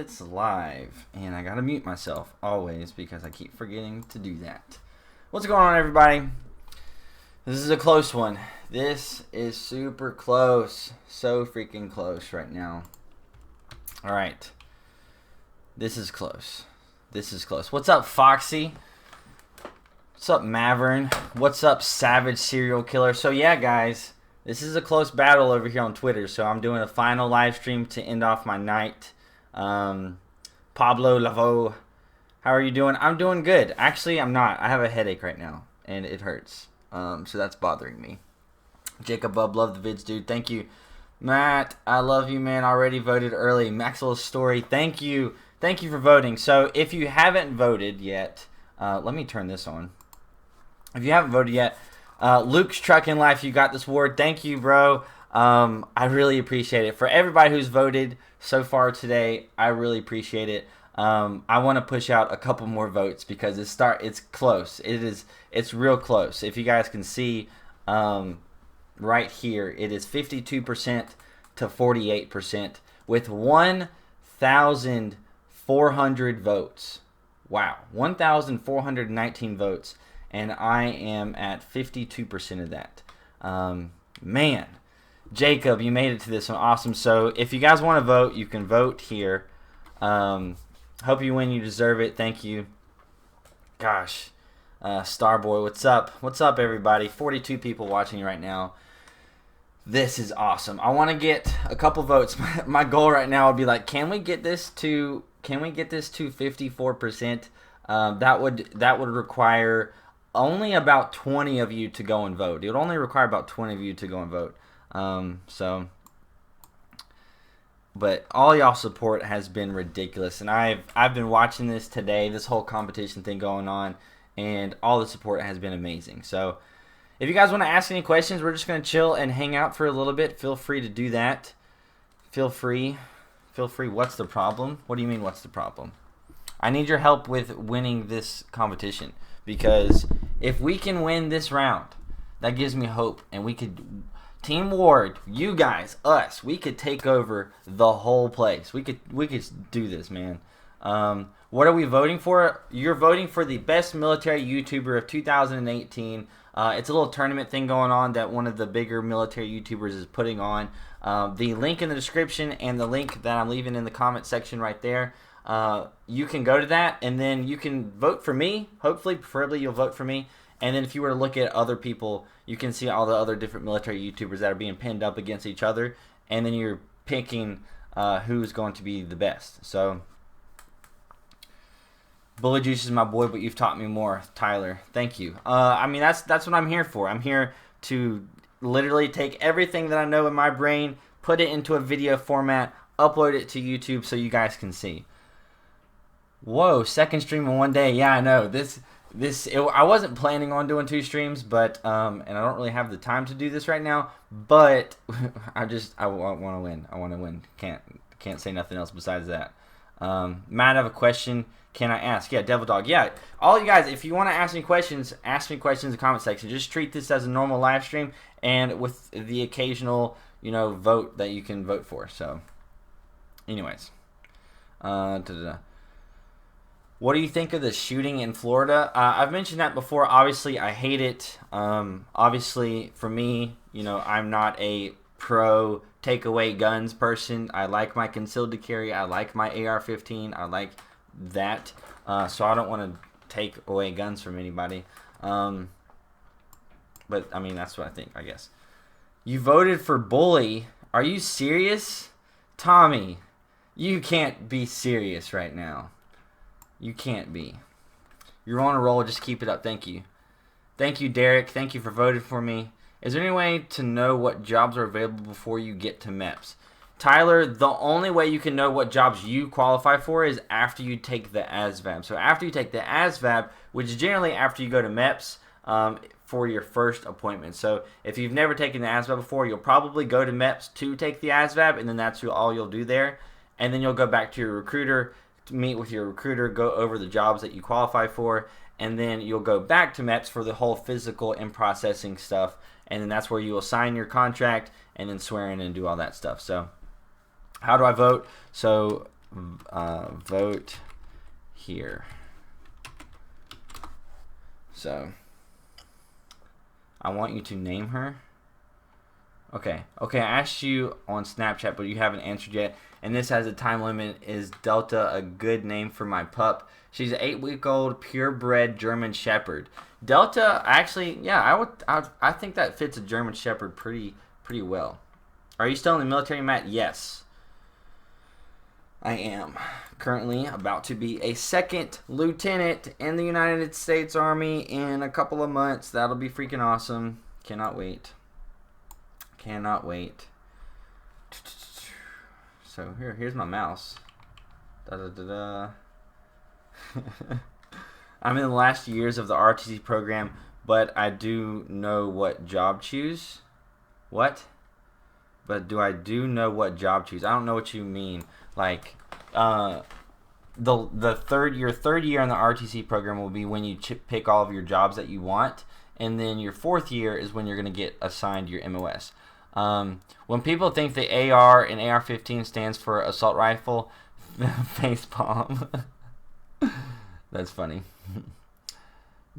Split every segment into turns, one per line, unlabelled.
it's live, and I gotta mute myself always because I keep forgetting to do that. What's going on, everybody? This is a close one. This is super close. So freaking close right now. Alright. This is close. This is close. What's up, Foxy? What's up, Mavern? What's up, Savage Serial Killer? So yeah, guys, this is a close battle over here on Twitter. So I'm doing a final live stream to end off my night. Pablo Lavo, how are you doing? I'm doing good. Actually, I'm not. I have a headache right now, and it hurts. So that's bothering me. Jacob Bub, love the vids, dude. Thank you. Matt, I love you, man. Already voted early. Maxwell's Story, thank you. Thank you for voting. So if you haven't voted yet, let me turn this on. If you haven't voted yet, Luke's Truck in Life, you got this award. Thank you, bro. I really appreciate it. For everybody who's voted so far today, I really appreciate it. I want to push out a couple more votes because it's close. It's real close. If you guys can see right here, it is 52% to 48% with 1,400 votes. Wow, 1,419 votes, and I am at 52% of that. Man, Jacob, you made it to this one. Awesome. So if you guys want to vote, you can vote here. Hope you win. You deserve it. Thank you. Gosh. Starboy, what's up? What's up, everybody? 42 people watching right now. This is awesome. I want to get a couple votes. My goal right now would be like, can we get this to 54%? That would require only about 20 of you to go and vote. It would only require about 20 of you to go and vote. But all y'all support has been ridiculous, and I've been watching this today, this whole competition thing going on, and all the support has been amazing. So if you guys want to ask any questions, we're just going to chill and hang out for a little bit. Feel free to do that. Feel free. What's the problem? What do you mean, what's the problem? I need your help with winning this competition, because if we can win this round, that gives me hope, and we could... Team Ward, you guys, us, we could take over the whole place. We could do this, man. What are we voting for? You're voting for the best military YouTuber of 2018. It's a little tournament thing going on that one of the bigger military YouTubers is putting on. The link in the description and the link that I'm leaving in the comment section right there. You can go to that, and then you can vote for me. Hopefully, preferably, you'll vote for me. And then if you were to look at other people, you can see all the other different military YouTubers that are being pinned up against each other. And then you're picking who's going to be the best. So, Bullet Juice is my boy, but you've taught me more, Tyler. Thank you. I mean, that's what I'm here for. I'm here to literally take everything that I know in my brain, put it into a video format, upload it to YouTube so you guys can see. Whoa, second stream in one day. Yeah, I know. I wasn't planning on doing 2 streams, but and I don't really have the time to do this right now. But I want to win. I want to win. Can't say nothing else besides that. Matt, I have a question. Can I ask? Yeah, Devil Dog. Yeah, all you guys, if you want to ask me questions in the comment section. Just treat this as a normal live stream, and with the occasional, vote that you can vote for. So, anyways, What do you think of the shooting in Florida? I've mentioned that before. Obviously, I hate it. Obviously, for me, I'm not a pro take away guns person. I like my concealed to carry. I like my AR-15. I like that. So I don't want to take away guns from anybody. But, I mean, that's what I think, I guess. You voted for Bully. Are you serious? Tommy, you can't be serious right now. You can't be. You're on a roll. Just keep it up. Thank you. Thank you, Derek. Thank you for voting for me. Is there any way to know what jobs are available before you get to MEPS? Tyler, the only way you can know what jobs you qualify for is after you take the ASVAB. So after you take the ASVAB, which is generally after you go to MEPS for your first appointment. So if you've never taken the ASVAB before, you'll probably go to MEPS to take the ASVAB, and then that's all you'll do there. And then you'll go back to your recruiter, meet with your recruiter, go over the jobs that you qualify for, and then you'll go back to MEPS for the whole physical and processing stuff, and then that's where you will sign your contract and then swear in and do all that stuff. So how do I vote? So vote here. So I want you to name her. Okay, I asked you on Snapchat, but you haven't answered yet. And this has a time limit. Is Delta a good name for my pup? She's an 8-week-old purebred German Shepherd. Delta, actually, yeah, I think that fits a German Shepherd pretty well. Are you still in the military, Matt? Yes, I am. Currently about to be a second lieutenant in the United States Army in a couple of months. That'll be freaking awesome. Cannot wait. So here's my mouse. I'm in the last years of the RTC program, but I do know what job choose. What? But do I do know what job choose? I don't know what you mean. Like, your third year in the RTC program will be when you pick all of your jobs that you want, and then your fourth year is when you're going to get assigned your MOS. When people think the AR and AR-15 stands for assault rifle, facepalm. That's funny.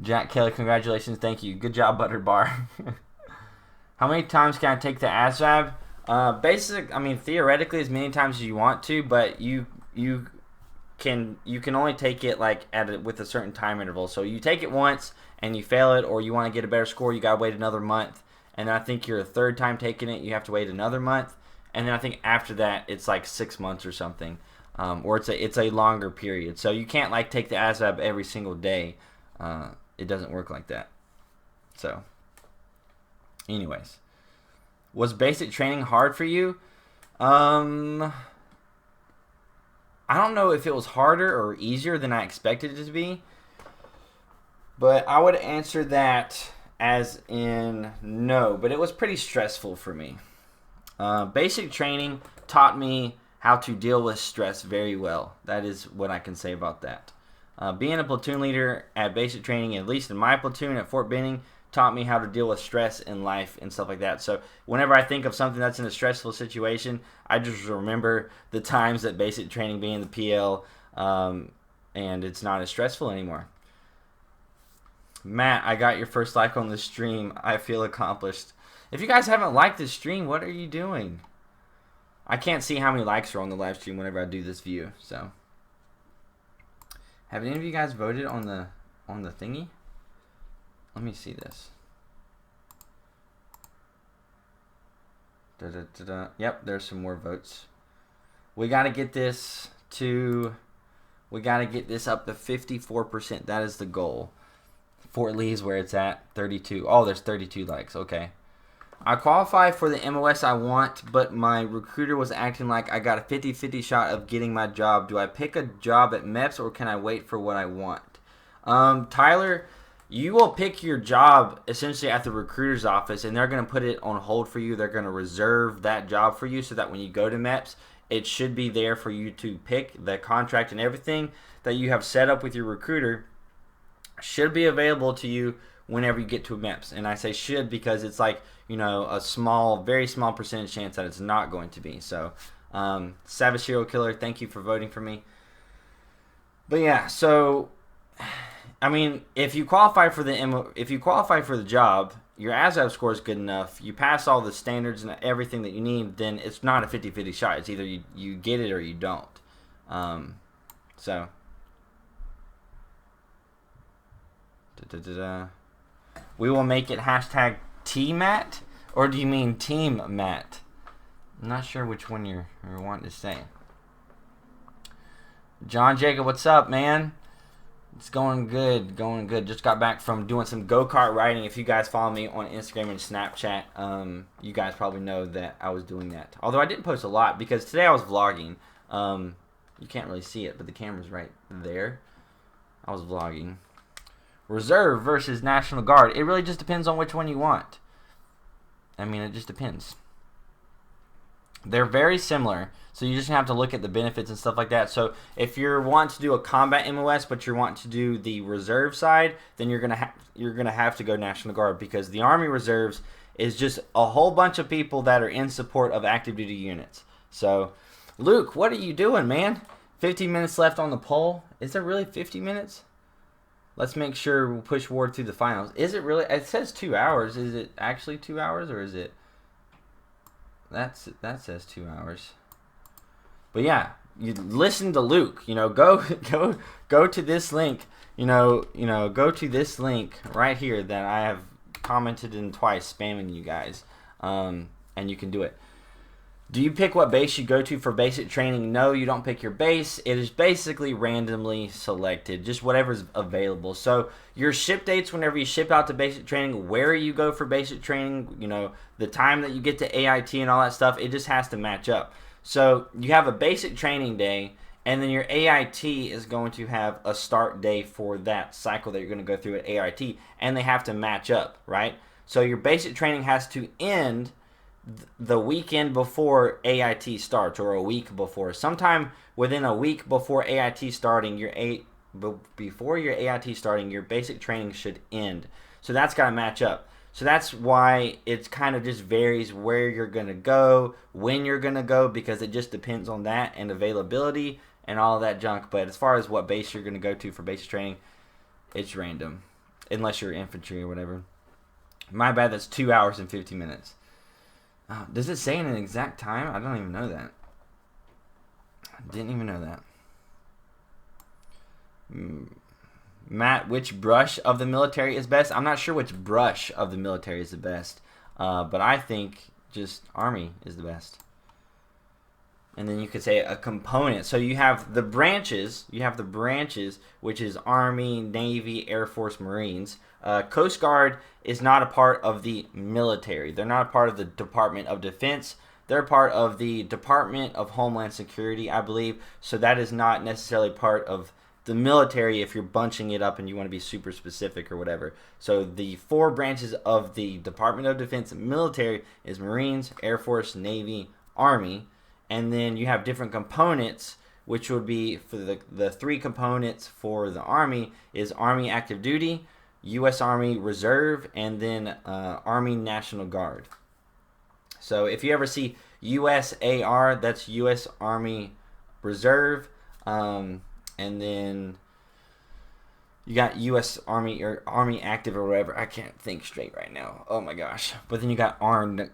Jack Kelly, congratulations, thank you. Good job, Buttered Bar. How many times can I take the ASVAB? Theoretically as many times as you want to, but you can only take it like with a certain time interval. So you take it once and you fail it, or you want to get a better score, you gotta wait another month. And then I think your third time taking it, you have to wait another month. And then I think after that, it's like 6 months or something, or it's a longer period. So you can't like take the ASVAB every single day. It doesn't work like that. So, anyways, was basic training hard for you? I don't know if it was harder or easier than I expected it to be, but I would answer that as in no, but it was pretty stressful for me. Basic training taught me how to deal with stress very well. That is what I can say about that. Being a platoon leader at basic training, at least in my platoon at Fort Benning, taught me how to deal with stress in life and stuff like that. So whenever I think of something that's in a stressful situation, I just remember the times that basic training being the PL, and it's not as stressful anymore. Matt, I got your first like on the stream. I feel accomplished. If you guys haven't liked this stream, what are you doing? I can't see how many likes are on the live stream whenever I do this view. So, have any of you guys voted on the thingy? Let me see this. Yep, there's some more votes. We got to get this up to 54%. That is the goal. Fort Lee is where it's at, 32. Oh, there's 32 likes. Okay. I qualify for the MOS I want, but my recruiter was acting like I got a 50-50 shot of getting my job. Do I pick a job at MEPS or can I wait for what I want? Tyler, you will pick your job essentially at the recruiter's office, and they're going to put it on hold for you. They're going to reserve that job for you so that when you go to MEPS, it should be there for you to pick. The contract and everything that you have set up with your recruiter should be available to you whenever you get to MEPS. And I say should because it's like, a very small percentage chance that it's not going to be. So, Savage Serial Killer, thank you for voting for me. But yeah, so if you qualify for the job, your ASVAB score is good enough, you pass all the standards and everything that you need, then it's not a 50-50 shot. It's either you get it or you don't. We will make it hashtag TMAT, or do you mean Team Matt? I'm not sure which one you're wanting to say. John Jacob, what's up, man? It's going good. Just got back from doing some go-kart riding. If you guys follow me on Instagram and Snapchat, you guys probably know that I was doing that. Although I didn't post a lot because today I was vlogging. You can't really see it, but the camera's right there. I was vlogging. Reserve versus National Guard. It really just depends on which one you want. It just depends. They're very similar, so you just have to look at the benefits and stuff like that. So if you're wanting to do a combat MOS, but you're wanting to do the reserve side, then you're gonna have to go National Guard, because the Army Reserves is just a whole bunch of people that are in support of active duty units. So, Luke, what are you doing, man? 15 minutes left on the poll. Is there really 50 minutes? Let's make sure we'll push forward through the finals. Is it really? It says 2 hours. Is it actually 2 hours, or is it? That says 2 hours. But yeah, you listen to Luke. Go to this link. Go to this link right here that I have commented in twice, spamming you guys, and you can do it. Do you pick what base you go to for basic training? No, you don't pick your base. It is basically randomly selected, just whatever's available. So your ship dates, whenever you ship out to basic training, where you go for basic training, the time that you get to AIT and all that stuff, it just has to match up. So you have a basic training day, and then your AIT is going to have a start day for that cycle that you're going to go through at AIT, and they have to match up, right? So your basic training has to end the weekend before AIT starts, or a week before. Sometime within a week before AIT starting, before your AIT starting, your basic training should end. So that's got to match up. So that's why it kind of just varies where you're going to go, when you're going to go, because it just depends on that and availability and all of that junk. But as far as what base you're going to go to for basic training, it's random, unless you're infantry or whatever. My bad, that's 2 hours and 50 minutes. Does it say in an exact time? I don't even know that. I didn't even know that. Matt, which brush of the military is best? I'm not sure which brush of the military is the best, but I think just Army is the best. And then you could say a component. So you have the branches. Which is Army, Navy, Air Force, Marines. Coast Guard is not a part of the military. They're not a part of the Department of Defense. They're part of the Department of Homeland Security, I believe. So that is not necessarily part of the military if you're bunching it up and you want to be super specific or whatever. So the 4 branches of the Department of Defense military is Marines, Air Force, Navy, Army. And then you have different components, which would be for the 3 components for the Army is Army Active Duty, U.S. Army Reserve, and then Army National Guard. So if you ever see USAR, that's U.S. Army Reserve, and then you got U.S. Army or Army Active or whatever. I can't think straight right now. Oh my gosh! But then you got Army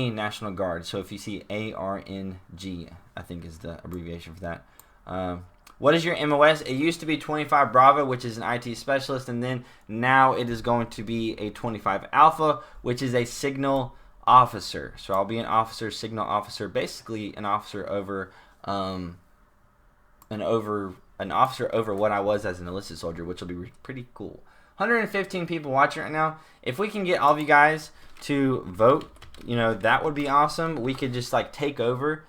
National Guard. So if you see ARNG, I think is the abbreviation for that. What is your MOS? It used to be 25 Bravo, which is an IT specialist, and then now it is going to be a 25 Alpha, which is a signal officer. So I'll be an officer, signal officer, basically an officer over an officer over what I was as an enlisted soldier, which will be pretty cool. 115 people watching right now. If we can get all of you guys to vote, that would be awesome. We could just take over.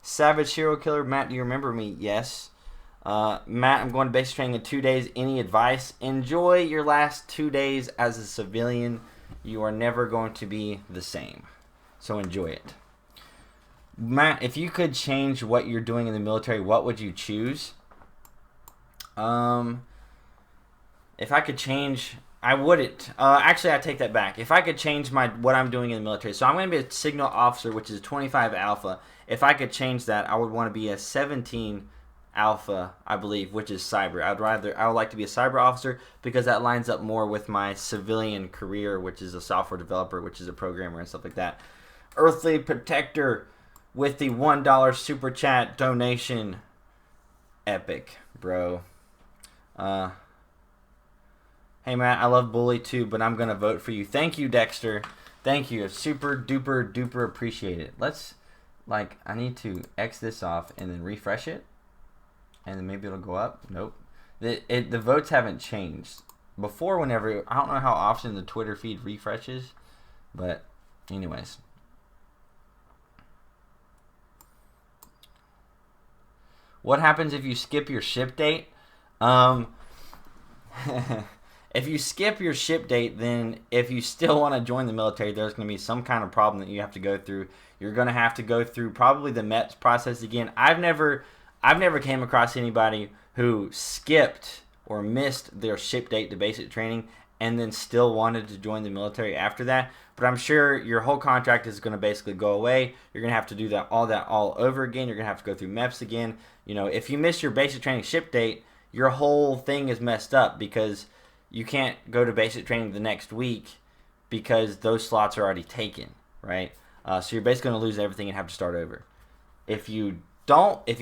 Savage Serial Killer, Matt, do you remember me? Yes. Matt, I'm going to basic training in 2 days. Any advice? Enjoy your last 2 days as a civilian. You are never going to be the same. So enjoy it. Matt, if you could change what you're doing in the military, what would you choose? If I could change, I wouldn't. Actually, I take that back. If I could change what I'm doing in the military, so I'm going to be a signal officer, which is 25 Alpha. If I could change that, I would want to be a 17 Alpha, I believe, which is cyber. I would like to be a cyber officer because that lines up more with my civilian career, which is a software developer, which is a programmer and stuff like that. Earthly Protector with the $1 super chat donation. Epic, bro. Hey Matt, I love Bully too, but I'm gonna vote for you. Thank you, Dexter. Thank you. Super duper duper appreciate it. Let's I need to X this off and then refresh it, and then maybe it'll go up. Nope. The votes haven't changed. Before, whenever, I don't know how often the Twitter feed refreshes, but anyways. What happens if you skip your ship date? If you skip your ship date, then if you still want to join the military, there's going to be some kind of problem that you have to go through. You're going to have to go through probably the MEPS process again. I've never came across anybody who skipped or missed their ship date to basic training and then still wanted to join the military after that. But I'm sure your whole contract is going to basically go away. You're going to have to do that all over again. You're going to have to go through MEPS again. You know, if you miss your basic training ship date, your whole thing is messed up because you can't go to basic training the next week because those slots are already taken, right? So you're basically going to lose everything and have to start over. If you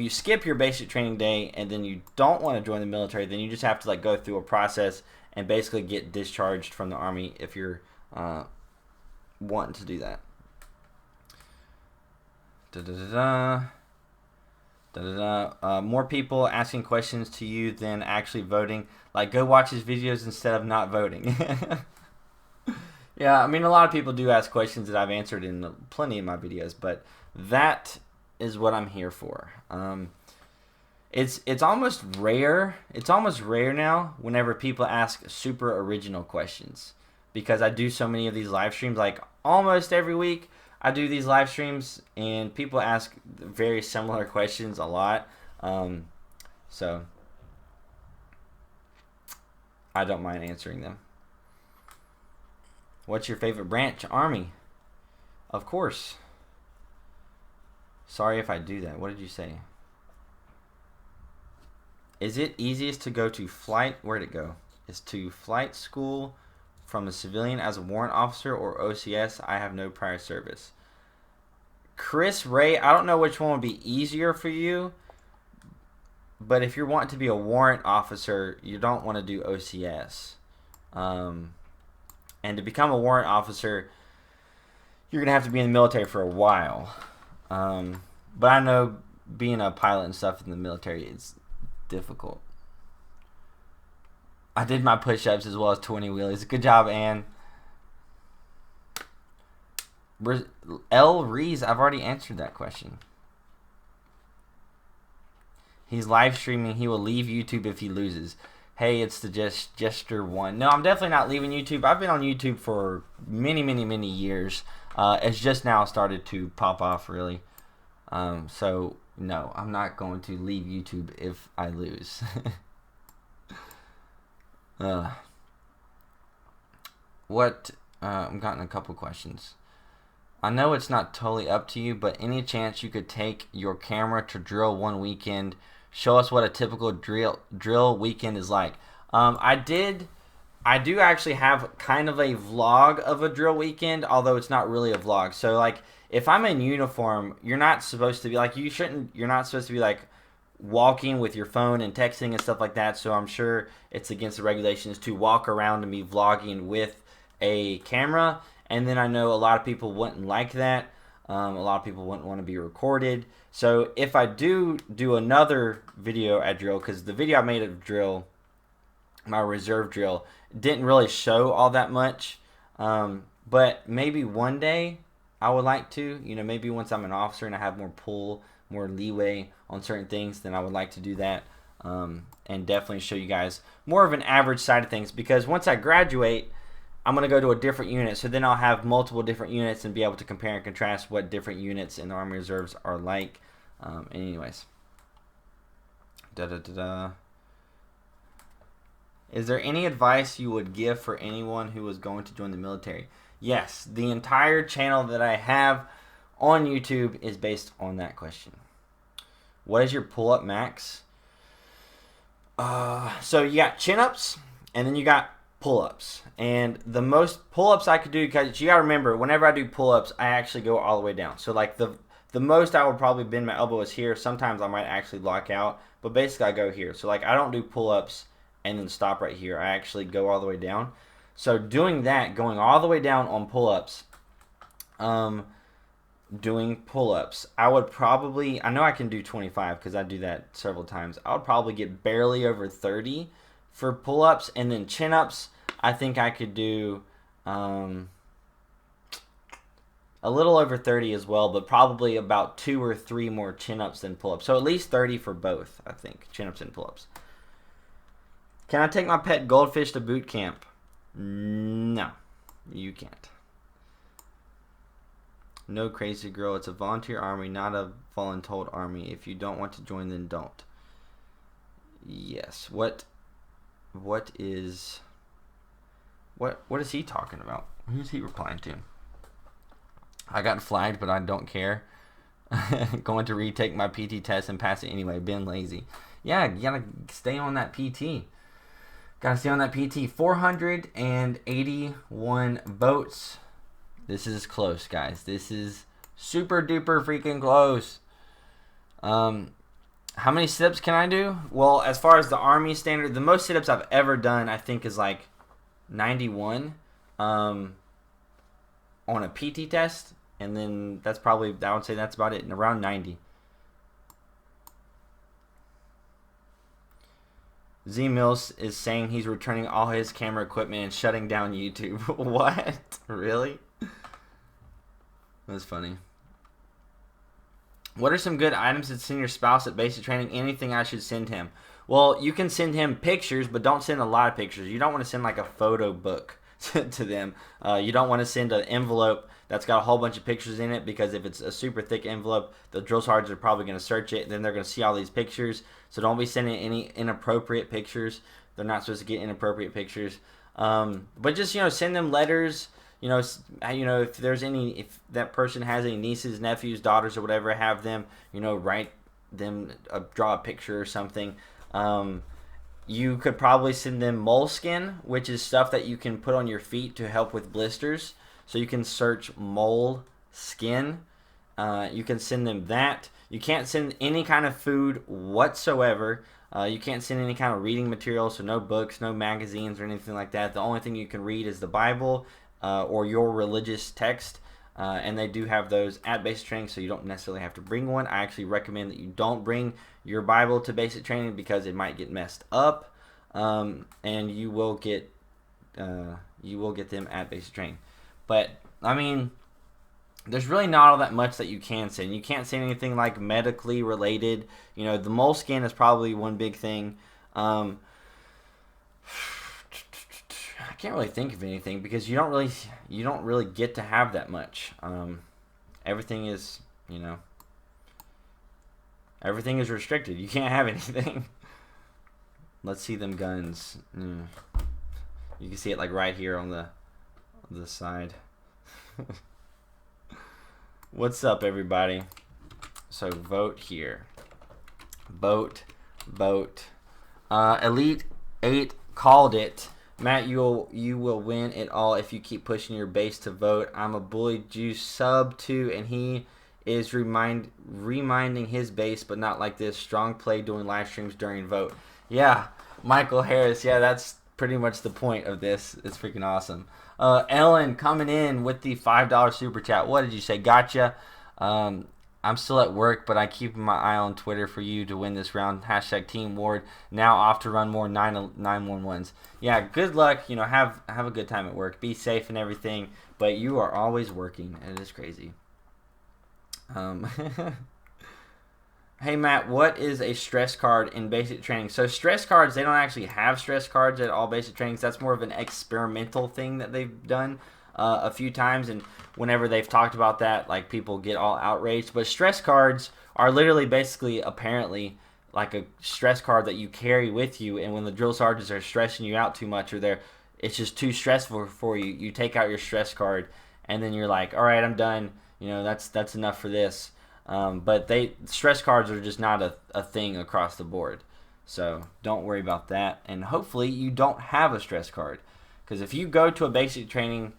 skip your basic training day and then you don't want to join the military, then you just have to like go through a process and basically get discharged from the Army if you're wanting to do that. More people asking questions to you than actually voting. Like, go watch his videos instead of not voting. Yeah, I mean, a lot of people do ask questions that I've answered in plenty of my videos, but that is what I'm here for. It's almost rare. It's almost rare now whenever people ask super original questions, because I do so many of these live streams. Like almost every week, I do these live streams, and people ask very similar questions a lot. So I don't mind answering them. What's your favorite branch? Army. Of course. Sorry if I do that. What did you say? Is it easiest to go to flight? Where'd it go? Is to flight school from a civilian as a warrant officer or OCS? I have no prior service. Chris Ray, I don't know which one would be easier for you, but if you're wanting to be a warrant officer, you don't want to do OCS. And to become a warrant officer, you're going to have to be in the military for a while. But I know being a pilot and stuff in the military is difficult. I did my push-ups as well as 20 wheelies. Good job, Ann. L. Rees, I've already answered that question. He's live streaming. He will leave YouTube if he loses. Hey, it's the Jester one. No, I'm definitely not leaving YouTube. I've been on YouTube for many years. It's just now started to pop off, really. So, no, I'm not going to leave YouTube if I lose. I've gotten a couple questions. I know it's not totally up to you, but any chance you could take your camera to drill one weekend? Show us what a typical drill weekend is like. I do actually have kind of a vlog of a drill weekend, although it's not really a vlog. So like, if I'm in uniform, you're not supposed to be like, you're not supposed to be like walking with your phone and texting and stuff like that. So I'm sure it's against the regulations to walk around and be vlogging with a camera. And then I know a lot of people wouldn't like that. A lot of people wouldn't want to be recorded. So if I do another video at drill, because the video I made of drill, my reserve drill, didn't really show all that much. But maybe one day I would like to, maybe once I'm an officer and I have more pull, more leeway on certain things, then I would like to do that. And definitely show you guys more of an average side of things, because once I graduate, I'm going to go to a different unit, so then I'll have multiple different units and be able to compare and contrast what different units in the Army Reserves are like. Anyways. Is there any advice you would give for anyone who was going to join the military? Yes, the entire channel that I have on YouTube is based on that question. What is your pull-up max? So you got chin-ups, and then you got pull-ups, and the most pull-ups I could do, because you gotta remember, whenever I do pull-ups, I actually go all the way down. So like the most I would probably bend my elbow is here. Sometimes I might actually lock out, but basically I go here. So like I don't do pull-ups and then stop right here. I actually go all the way down. So doing that, going all the way down on pull-ups, doing pull-ups, I would probably, I know I can do 25 because I do that several times. I would probably get barely over 30 for pull-ups, and then chin-ups, I think I could do a little over 30 as well, but probably about 2 or 3 more chin-ups than pull-ups. So at least 30 for both, I think, chin-ups and pull-ups. Can I take my pet goldfish to boot camp? No, you can't. No, crazy girl, it's a volunteer army, not a voluntold army. If you don't want to join, then don't. Yes, what is What is he talking about? Who's he replying to? I got flagged, but I don't care. Going to retake my PT test and pass it anyway. Been lazy. Yeah, you gotta stay on that PT. Gotta stay on that PT. 481 votes. This is close, guys. This is super duper freaking close. How many sit-ups can I do? Well, as far as the Army standard, the most sit-ups I've ever done, I think, is like 91 on a PT test. And then that's probably, I would say that's about it, around 90. Z Mills is saying he's returning all his camera equipment and shutting down YouTube. What? Really? That's funny. What are some good items to send your spouse at basic training? Anything I should send him? Well, you can send him pictures, but don't send a lot of pictures. You don't want to send like a photo book to them. You don't want to send an envelope that's got a whole bunch of pictures in it, because if it's a super thick envelope, the drill sergeants are probably going to search it. Then they're going to see all these pictures. So don't be sending any inappropriate pictures. They're not supposed to get inappropriate pictures. But just, send them letters. If that person has any nieces, nephews, daughters, or whatever, have them, write them, draw a picture or something. You could probably send them moleskin, which is stuff that you can put on your feet to help with blisters. So you can search mole skin. You can send them that. You can't send any kind of food whatsoever. You can't send any kind of reading material, so no books, no magazines, or anything like that. The only thing you can read is the Bible or your religious text. And they do have those at basic training, so you don't necessarily have to bring one. I actually recommend that you don't bring your Bible to basic training, because it might get messed up, and you will get them at basic training. But I mean, there's really not all that much that you can send. You can't send anything like medically related. The moleskin is probably one big thing. I can't really think of anything, because you don't really get to have that much. Everything is restricted. You can't have anything. Let's see them guns. You can see it like right here on the side. What's up, everybody? So vote here. Vote. Elite 8 called it. Matt, you will win it all if you keep pushing your base to vote. I'm a bully juice sub too, and he is reminding his base, but not like this. Strong play doing live streams during vote. Yeah, Michael Harris. Yeah, that's pretty much the point of this. It's freaking awesome. Ellen coming in with the $5 super chat. What did you say? Gotcha. I'm still at work, but I keep my eye on Twitter for you to win this round. Hashtag Team Ward. Now off to run more 911s. Yeah, good luck. Have a good time at work. Be safe and everything. But you are always working. It is crazy. Hey, Matt, what is a stress card in basic training? So stress cards, they don't actually have stress cards at all basic trainings. That's more of an experimental thing that they've done a few times, and whenever they've talked about that, like, people get all outraged. But stress cards are literally basically, apparently, like a stress card that you carry with you, and when the drill sergeants are stressing you out too much, or it's just too stressful for you, you take out your stress card, and then you're like, all right, I'm done. That's enough for this. But stress cards are just not a thing across the board. So don't worry about that. And hopefully you don't have a stress card. Because if you go to a basic training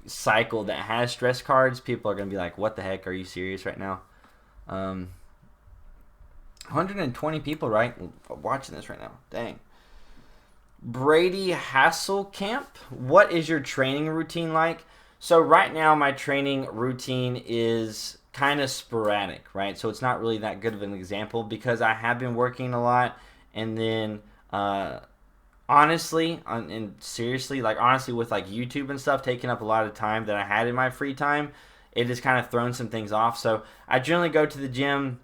cycle that has stress cards, people are going to be like, what the heck? Are you serious right now? 120 people watching this right now. Dang. Brady Hasselkamp, what is your training routine like? So right now my training routine is kind of sporadic, right? So it's not really that good of an example, because I have been working a lot, and then honestly with like YouTube and stuff taking up a lot of time that I had in my free time, it has kind of thrown some things off. So I generally go to the gym,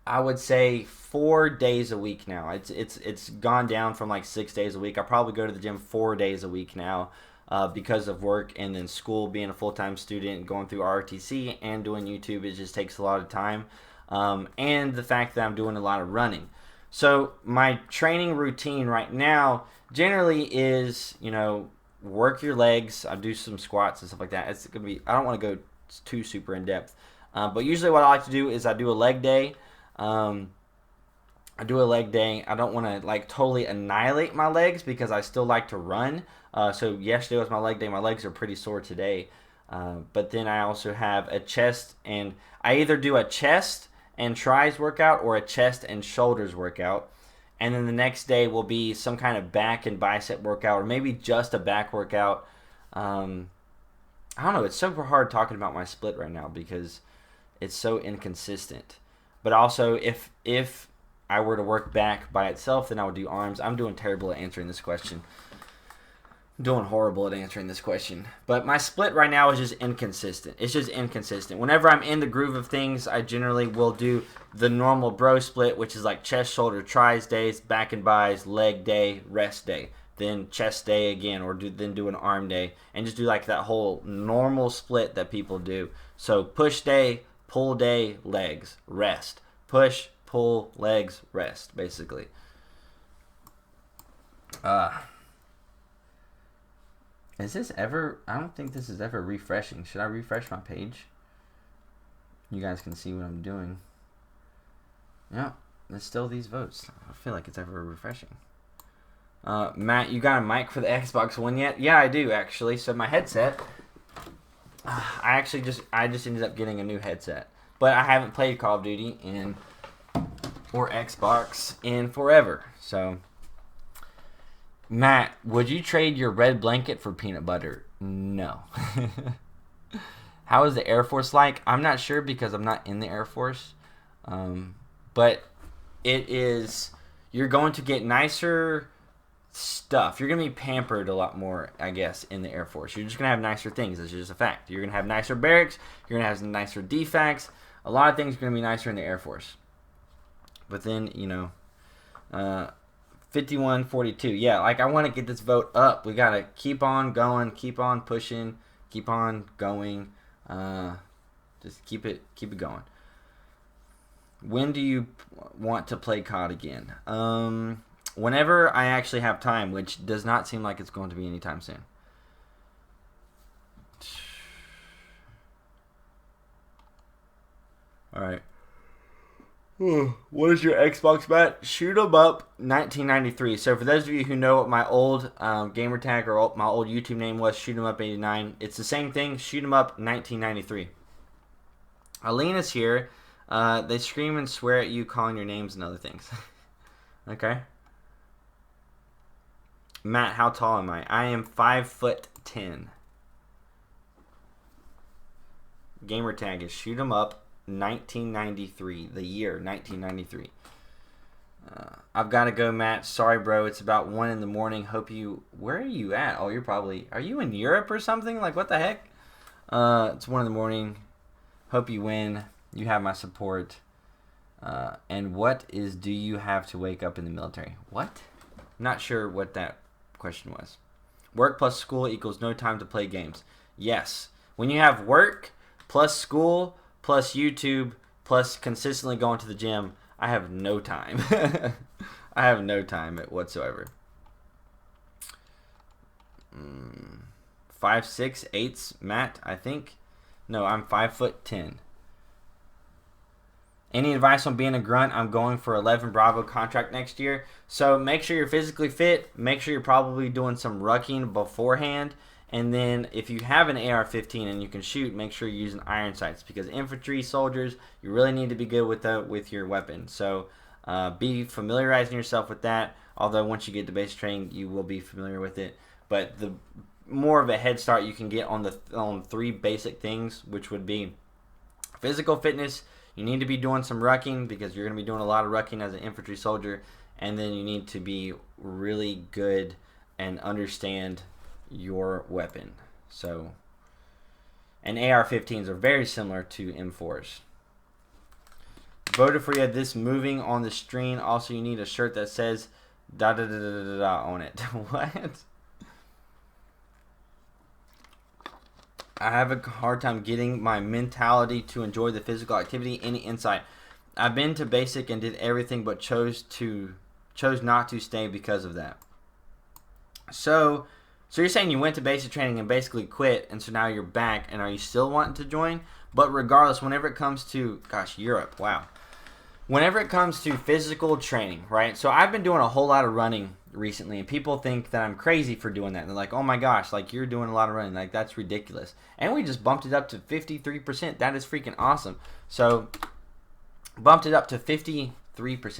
I would say 4 days a week now. It's gone down from like 6 days a week. I probably go to the gym 4 days a week now. Because of work and then school, being a full-time student, going through ROTC and doing YouTube, it just takes a lot of time. And the fact that I'm doing a lot of running. So my training routine right now generally is, work your legs. I do some squats and stuff like that. It's gonna be. I don't want to go too super in depth, but usually what I like to do is I do a leg day. I do a leg day. I don't want to like totally annihilate my legs because I still like to run. So yesterday was my leg day. My legs are pretty sore today. But then I also have a chest, and I either do a chest and tries workout or a chest and shoulders workout. And then the next day will be some kind of back and bicep workout, or maybe just a back workout. I don't know. It's super hard talking about my split right now because it's so inconsistent. But also, if I were to work back by itself, then I would do arms. I'm doing terrible at answering this question. I'm doing horrible at answering this question. But my split right now is just inconsistent. It's just inconsistent. Whenever I'm in the groove of things, I generally will do the normal bro split, which is like chest, shoulder, tries days, back and bis, leg day, rest day. Then chest day again, or then do an arm day. And just do like that whole normal split that people do. So push day, pull day, legs, rest. Push, pull, legs, rest, basically. Is this ever... I don't think this is ever refreshing. Should I refresh my page? You guys can see what I'm doing. Yeah, there's still these votes. I don't feel like it's ever refreshing. Matt, you got a mic for the Xbox One yet? Yeah, I do, actually. So my headset... I just ended up getting a new headset. But I haven't played Call of Duty or Xbox in forever. So... Matt, would you trade your red blanket for peanut butter? No. How is the Air Force like? I'm not sure because I'm not in the Air Force. But it is... You're going to get nicer stuff. You're going to be pampered a lot more, I guess, in the Air Force. You're just going to have nicer things. That's just a fact. You're going to have nicer barracks. You're going to have some nicer defects. A lot of things are going to be nicer in the Air Force. But then, 51-42. Yeah, like I want to get this vote up. We got to keep on going, keep on pushing, keep on going. Just keep it going. When do you want to play COD again? Whenever I actually have time, which does not seem like it's going to be anytime soon. All right. What is your Xbox, Matt? Shoot 'em up 1993. So for those of you who know what my old gamer tag or my old YouTube name was, Shoot 'em up 89. It's the same thing. Shoot 'em up 1993. Alina's here. They scream and swear at you, calling your names and other things. Okay. Matt, how tall am I? I am 5'10". Gamer tag is Shoot 'em up 1993, the year 1993. I've got to go, Matt. Sorry, bro. It's about 1 in the morning. Hope you... Where are you at? Oh, you're probably... Are you in Europe or something? Like, what the heck? It's 1 in the morning. Hope you win. You have my support. And what is... Do you have to wake up in the military? What? Not sure what that question was. Work plus school equals no time to play games. Yes. When you have work plus school... plus YouTube, plus consistently going to the gym, I have no time. I have no time whatsoever. 5'6", 8's Matt, I think. No, I'm 5'10". Any advice on being a grunt? I'm going for 11 Bravo contract next year. So make sure you're physically fit. Make sure you're probably doing some rucking beforehand. And then if you have an AR-15 and you can shoot, make sure you're using iron sights because infantry soldiers, you really need to be good with your weapon. So be familiarizing yourself with that. Although once you get to basic training, you will be familiar with it. But the more of a head start you can get on 3 basic things, which would be physical fitness. You need to be doing some rucking because you're going to be doing a lot of rucking as an infantry soldier. And then you need to be really good and understand your weapon. So, and AR-15s are very similar to M4s. Voted for you. This moving on the stream. Also, you need a shirt that says da da da da da da on it. What? I have a hard time getting my mentality to enjoy the physical activity. Any insight? I've been to basic and did everything, but chose not to stay because of that. So you're saying you went to basic training and basically quit, and so now you're back, and are you still wanting to join? But regardless, whenever it comes to, gosh, Europe, wow. Whenever it comes to physical training, right? So I've been doing a whole lot of running recently, and people think that I'm crazy for doing that. And they're like, oh my gosh, like you're doing a lot of running. Like that's ridiculous. And we just bumped it up to 53%. That is freaking awesome. So bumped it up to 53%.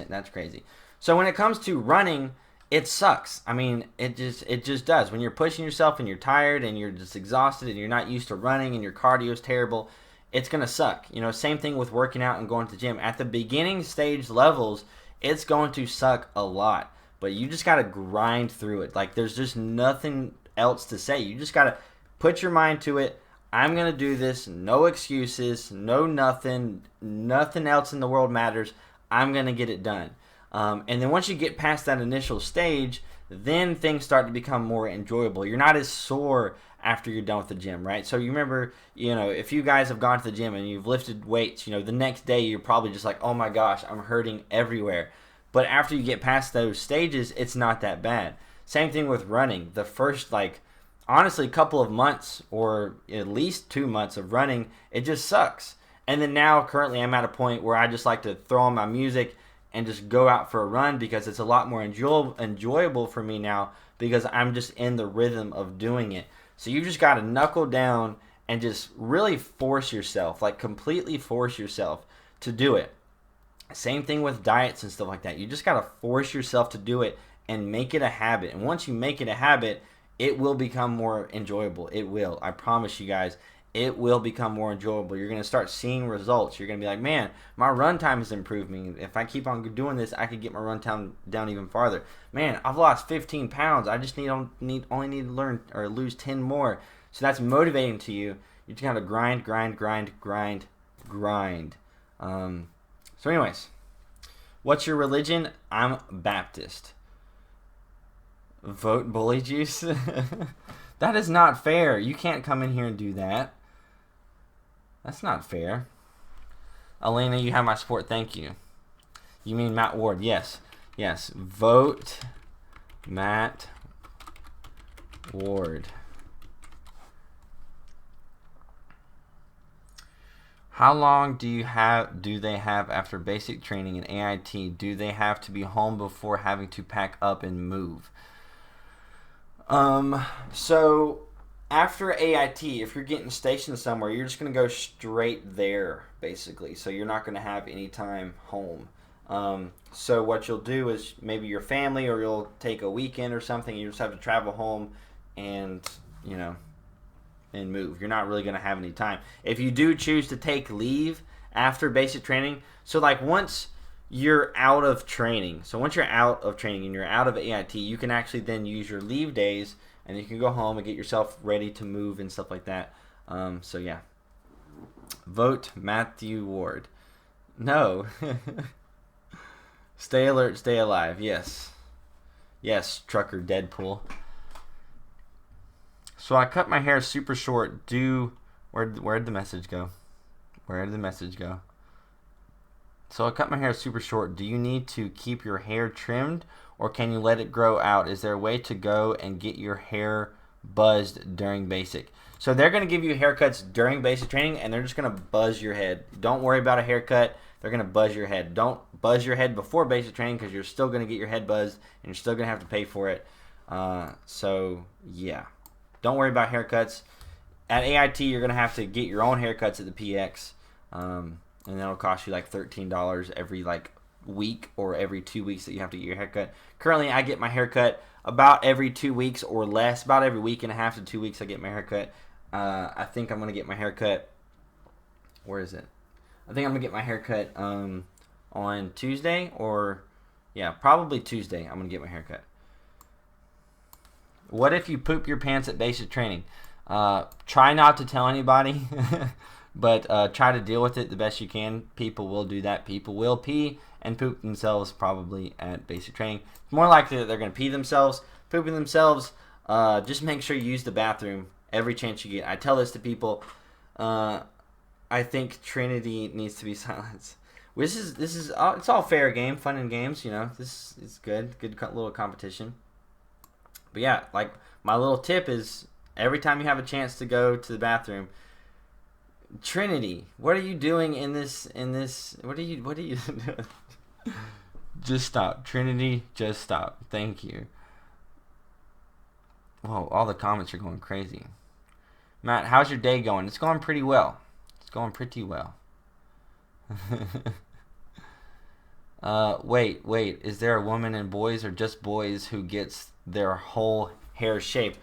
That's crazy. So when it comes to running, it sucks. I mean, it just does. When you're pushing yourself and you're tired and you're just exhausted and you're not used to running and your cardio is terrible, it's going to suck. You know, same thing with working out and going to the gym. At the beginning stage levels, it's going to suck a lot. But you just got to grind through it. Like, there's just nothing else to say. You just got to put your mind to it. I'm going to do this. No excuses. No nothing. Nothing else in the world matters. I'm going to get it done. And then once you get past that initial stage, then things start to become more enjoyable. You're not as sore after you're done with the gym, right? So you remember, you know, if you guys have gone to the gym and you've lifted weights, you know, the next day you're probably just like, oh my gosh, I'm hurting everywhere. But after you get past those stages, it's not that bad. Same thing with running. The first, like, honestly, couple of months or at least 2 months of running, it just sucks. And then now, currently, I'm at a point where I just like to throw on my music and just go out for a run because it's a lot more enjoyable for me now because I'm just in the rhythm of doing it. So you just got to knuckle down and just really force yourself, like completely force yourself to do it. Same thing with diets and stuff like that. You just got to force yourself to do it and make it a habit. And once you make it a habit, it will become more enjoyable. It will. I promise you guys, it will become more enjoyable. You're going to start seeing results. You're going to be like, man, my run time is improving. If I keep on doing this, I could get my run time down even farther. Man, I've lost 15 pounds. I just only need to learn or lose 10 more. So that's motivating to you. You just got to grind. So anyways, what's your religion? I'm Baptist. Vote bully juice? That is not fair. You can't come in here and do that. That's not fair. Elena, you have my support. Thank you. You mean Matt Ward? Yes. Yes. Vote Matt Ward. How long do they have after basic training in AIT? Do they have to be home before having to pack up and move? So after AIT, if you're getting stationed somewhere, you're just going to go straight there, basically. So you're not going to have any time home. So what you'll do is maybe your family, or you'll take a weekend or something. You just have to travel home and, you know, and move. You're not really going to have any time. If you do choose to take leave after basic training, so like once you're out of training, and you're out of AIT, you can actually then use your leave days and you can go home and get yourself ready to move and stuff like that. So yeah. Vote Matthew Ward. No. Stay alert, stay alive. Yes. Yes, trucker Deadpool. So I cut my hair super short. Where'd the message go? Where did the message go? So I cut my hair super short. Do you need to keep your hair trimmed, or can you let it grow out? Is there a way to go and get your hair buzzed during basic? So they're going to give you haircuts during basic training, and they're just going to buzz your head. Don't worry about a haircut. They're going to buzz your head. Don't buzz your head before basic training, because you're still going to get your head buzzed, and you're still going to have to pay for it. So yeah. Don't worry about haircuts. At AIT, you're going to have to get your own haircuts at the PX. And that'll cost you like $13 every like week or every 2 weeks that you have to get your haircut. Currently, I get my haircut about every 2 weeks or less. About every week and a half to 2 weeks I get my haircut. I think I'm going to get my haircut. Where is it? I think I'm going to get my haircut on Tuesday, or yeah, probably Tuesday I'm going to get my haircut. What if you poop your pants at basic training? Try not to tell anybody, but try to deal with it the best you can. People will do that. People will pee and poop themselves probably at basic training. It's more likely that they're going to pee themselves, pooping themselves. Just make sure you use the bathroom every chance you get. I tell this to people. I think Trinity needs to be silenced. This is it's all fair game, fun and games. You know, this is good little competition. But yeah, like my little tip is every time you have a chance to go to the bathroom, Trinity, what are you doing in this? What are you doing? Just stop, Trinity. Just stop. Thank you. Whoa, all the comments are going crazy. Matt, how's your day going? It's going pretty well. It's going pretty well. Wait. Is there a woman and boys or just boys who gets their whole hair shaved?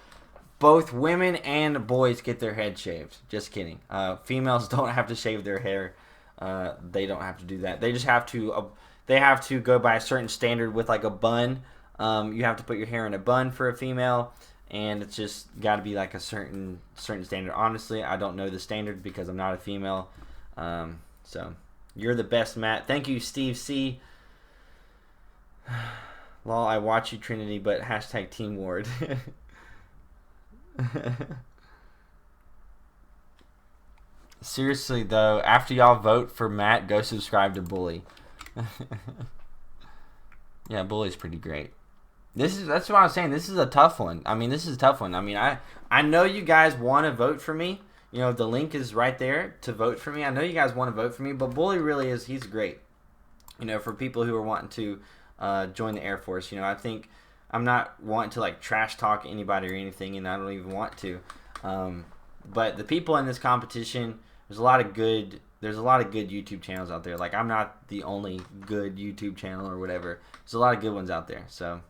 Both women and boys get their head shaved. Just kidding. Females don't have to shave their hair. They don't have to do that. They just have to. They have to go by a certain standard with like a bun. You have to put your hair in a bun for a female, and it's just got to be like a certain standard. Honestly, I don't know the standard because I'm not a female. So you're the best, Matt. Thank you, Steve C. Lol, I watch you, Trinity, but hashtag Team Ward. Seriously though, after y'all vote for Matt, go subscribe to Bully. Yeah, Bully's pretty great. That's what I was saying. This is a tough one. I mean, I know you guys want to vote for me. You know, the link is right there to vote for me. I know you guys want to vote for me, but Bully really is. He's great. You know, for people who are wanting to join the Air Force. You know, I think I'm not wanting to like trash talk anybody or anything, and I don't even want to. But the people in this competition, there's a lot of good YouTube channels out there. Like, I'm not the only good YouTube channel or whatever. There's a lot of good ones out there. So,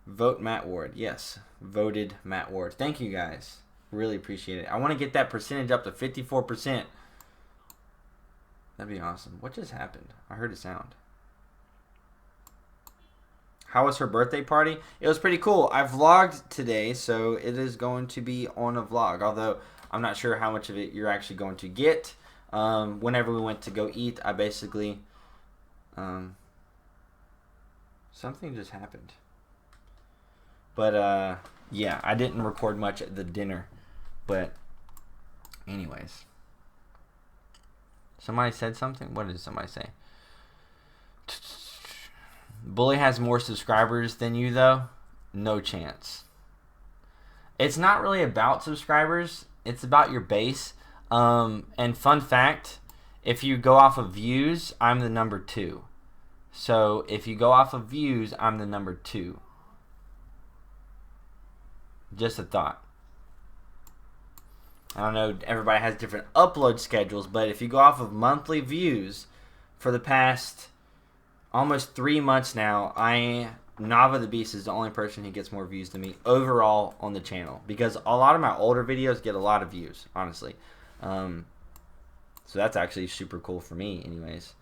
vote Matt Ward. Yes, voted Matt Ward. Thank you guys. Really appreciate it. I want to get that percentage up to 54%. That'd be awesome. What just happened? I heard a sound. How was her birthday party? It was pretty cool. I vlogged today, so it is going to be on a vlog. Although I'm not sure how much of it you're actually going to get. Whenever we went to go eat, I basically... something just happened. But, yeah, I didn't record much at the dinner. But, anyways. Somebody said something? What did somebody say? Bully has more subscribers than you, though. No chance. It's not really about subscribers. It's about your base. And fun fact, if you go off of views, I'm the number 2. So if you go off of views, I'm the number 2. Just a thought. I don't know, everybody has different upload schedules, but if you go off of monthly views, for the past almost 3 months now, Nava the Beast is the only person who gets more views than me overall on the channel. Because a lot of my older videos get a lot of views, honestly. So that's actually super cool for me anyways.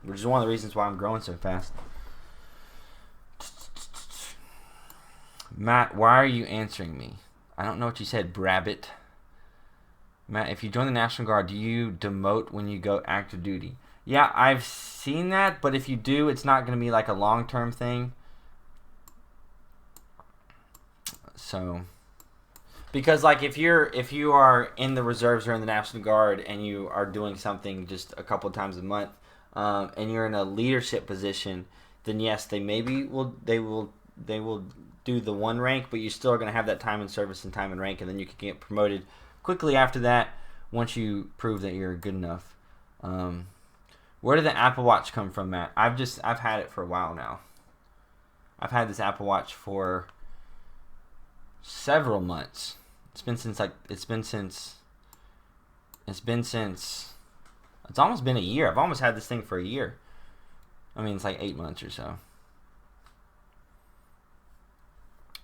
Which is one of the reasons why I'm growing so fast. Matt, why are you answering me? I don't know what you said, Brabbit. Matt, if you join the National Guard, do you demote when you go active duty? Yeah, I've seen that, but if you do, it's not going to be like a long-term thing. So, because like if you are in the reserves or in the National Guard and you are doing something just a couple of times a month, and you're in a leadership position, then yes, they will do the 1 rank, but you still are going to have that time in service and time in rank, and then you can get promoted quickly after that once you prove that you're good enough. Where did the Apple Watch come from, Matt? I've had it for a while now. I've had this Apple Watch for several months. It's almost been a year. I've almost had this thing for a year. I mean, it's like 8 months or so.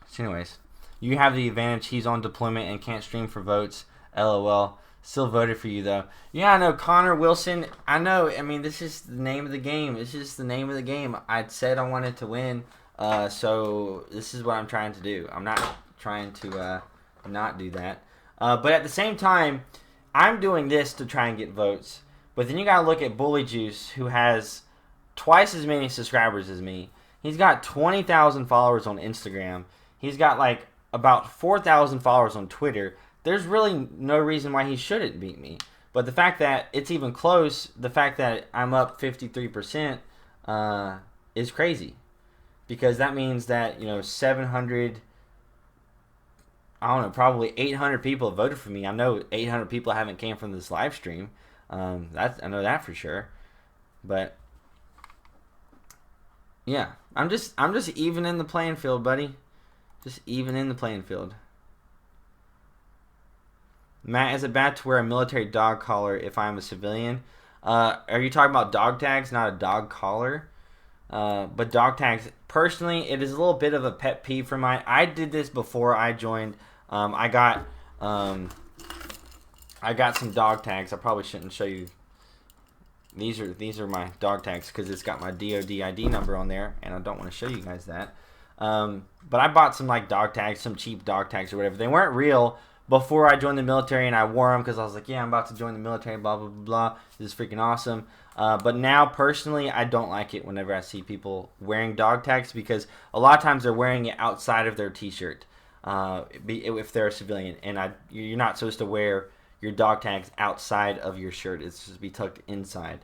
So anyways, you have the advantage. He's on deployment and can't stream for votes. LOL. Still voted for you, though. Yeah, I know. Connor Wilson. I know. I mean, this is the name of the game. It's just the name of the game. I said I wanted to win. So this is what I'm trying to do. I'm not trying to not do that. But at the same time, I'm doing this to try and get votes. But then you got to look at Bully Juice, who has twice as many subscribers as me. He's got 20,000 followers on Instagram. He's got like about 4,000 followers on Twitter. There's really no reason why he shouldn't beat me. But the fact that it's even close, the fact that I'm up 53% is crazy, because that means that 700, I don't know, probably 800 people have voted for me. I know 800 people haven't came from this live stream. I know that for sure. But yeah, I'm just even in the playing field, buddy. Just even in the playing field. Matt, is it bad to wear a military dog collar if I'm a civilian? Are you talking about dog tags, not a dog collar? But dog tags, personally, it is a little bit of a pet peeve for mine. I did this before I joined. I got some dog tags. I probably shouldn't show you. These are my dog tags because it's got my DOD ID number on there, and I don't want to show you guys that. But I bought some dog tags, some cheap dog tags or whatever. They weren't real before I joined the military, and I wore them because I was like, yeah, I'm about to join the military, blah, blah, blah, blah. This is freaking awesome. But now, personally, I don't like it whenever I see people wearing dog tags, because a lot of times they're wearing it outside of their t-shirt if they're a civilian. And you're not supposed to wear your dog tags outside of your shirt. It's supposed to be tucked inside.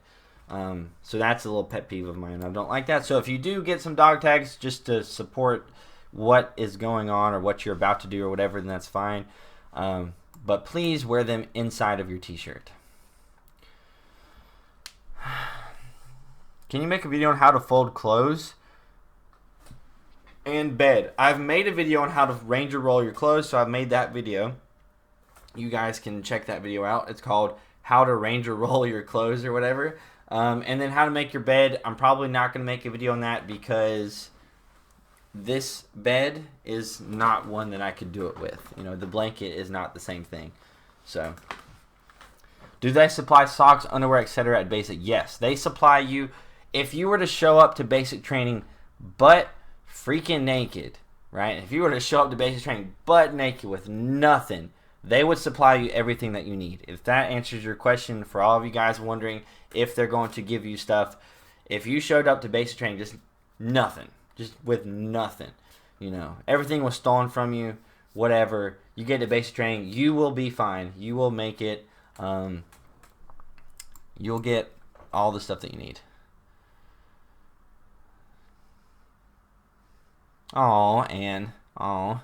So that's a little pet peeve of mine. I don't like that. So if you do get some dog tags just to support what is going on or what you're about to do or whatever, then that's fine. But please wear them inside of your t-shirt. Can you make a video on how to fold clothes and bed? I've made a video on how to Ranger roll your clothes, so I've made that video. You guys can check that video out. It's called How to Ranger Roll Your Clothes or whatever. And then how to make your bed. I'm probably not going to make a video on that because this bed is not one that I could do it with. The blanket is not the same thing. So, do they supply socks, underwear, etc. at basic? Yes, they supply you. If you were to show up to basic training butt freaking naked, right? If you were to show up to basic training butt naked with nothing, they would supply you everything that you need. If that answers your question, for all of you guys wondering if they're going to give you stuff, if you showed up to basic training just nothing, just with nothing, everything was stolen from you, whatever, you get to basic training, you will be fine. You will make it. You'll get all the stuff that you need. Oh, Anne. Oh.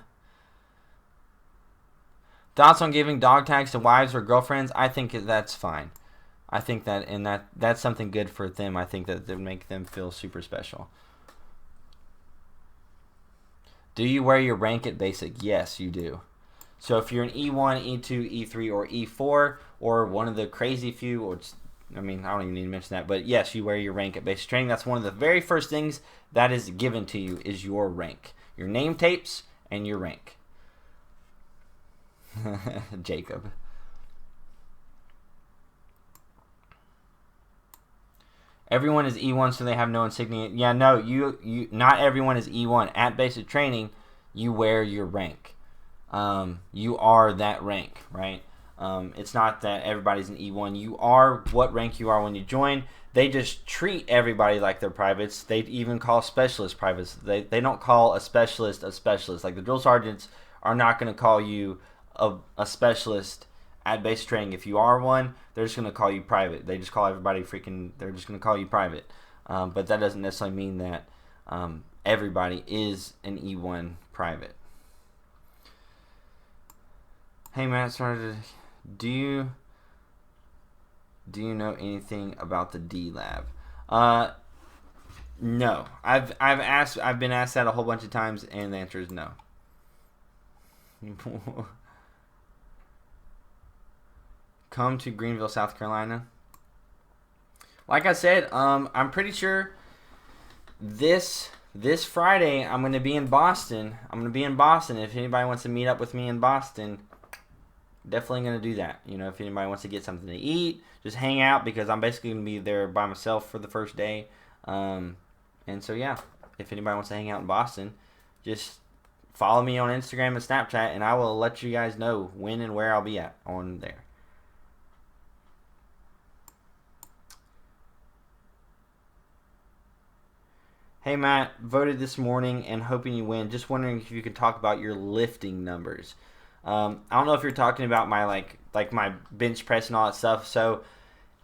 Thoughts on giving dog tags to wives or girlfriends? I think that's fine. I think that's something good for them. I think that would make them feel super special. Do you wear your rank at basic? Yes, you do. So if you're an E1, E2, E3, or E4, or one of the crazy few, or I don't even need to mention that, but yes, you wear your rank at basic training. That's one of the very first things that is given to you is your rank. Your name tapes and your rank. Jacob. Everyone is E1, so they have no insignia. Yeah, no, you not everyone is E1. At basic training, you wear your rank. You are that rank, right? It's not that everybody's an E1. You are what rank you are when you join. They just treat everybody like they're privates. They even call specialists privates. They don't call a specialist a specialist. Like the drill sergeants are not going to call you a specialist at basic training. If you are one, they're just going to call you private. They just call everybody they're just going to call you private. But that doesn't necessarily mean that everybody is an E1 private. Hey Matt, do you know anything about the D Lab? No. I've been asked that a whole bunch of times, and the answer is no. Come to Greenville, South Carolina. Like I said, I'm pretty sure this Friday I'm going to be in Boston. If anybody wants to meet up with me in Boston, definitely going to do that. If anybody wants to get something to eat, just hang out, because I'm basically going to be there by myself for the first day. And so, yeah, if anybody wants to hang out in Boston, just follow me on Instagram and Snapchat, and I will let you guys know when and where I'll be at on there. Hey Matt, voted this morning and hoping you win. Just wondering if you could talk about your lifting numbers. I don't know if you're talking about my like my bench press and all that stuff. So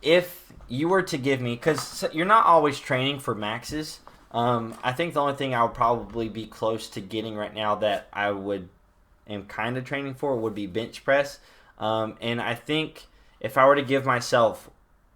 if you were to give me, because you're not always training for maxes, I think the only thing I would probably be close to getting right now that I am kind of training for would be bench press. And I think if I were to give myself